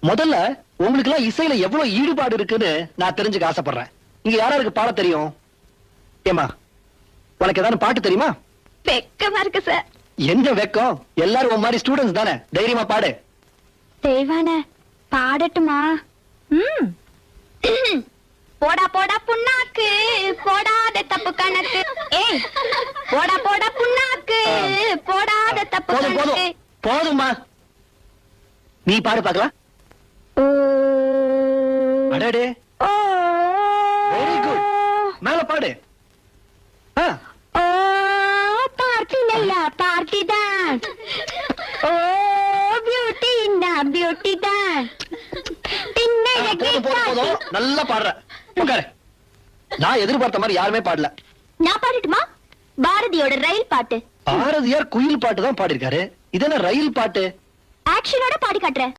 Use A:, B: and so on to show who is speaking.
A: முதல்ல உங்களுக்கு எல்லாம் இசையில எவ்வளவு ஈடுபாடு இருக்குன்னு நான் தெரிஞ்சுக்க ஆசைப்படுறேன். இங்க யாராருக்கு பாட தெரியும்? ஏமா, உனக்கு ஏதாவது பாட்டு தெரியுமா?
B: வெக்கமா இருக்கு சார்.
A: என்ன வெக்கம்? எல்லாரும் உன் மாதிரி ஸ்டூடெண்ட்ஸ் தானே, தைரியமா பாடு.
B: தெய்வான பாடட்டுமா? போடா போடா புண்ணாக்கு போடாத தப்பு கணக்கு. ஏய், போடா போடா புண்ணாக்கு போடாத தப்பு
A: போதும் போதும்
B: கணக்கு.
A: போதும்மா, நீ பாடு பாக்கலாம்.
B: ஓ
A: அடடே,
B: ஓ
A: வெரி குட். மேல பாடு.
B: ஓ பார்ட்டி இல்ல பார்ட்டி தான். ஓ பியூட்டி இந்த பியூட்டி தான்.
A: போதும் போதும் போதும், நல்லா பாடுற. உட்காரு. நான் எதிர்பார்த்த மாதிரி யாருமே பாடல.
B: நான் பாடட்டுமா? பாரதியோட ரயில் பாட்டு.
A: பாரதியார் குயில் பாட்டு தான் பாடிருக்காரு. இது என்ன ரயில் பாட்டு?
B: ஆக்ஷனோட பாடி காட்டுறேன்.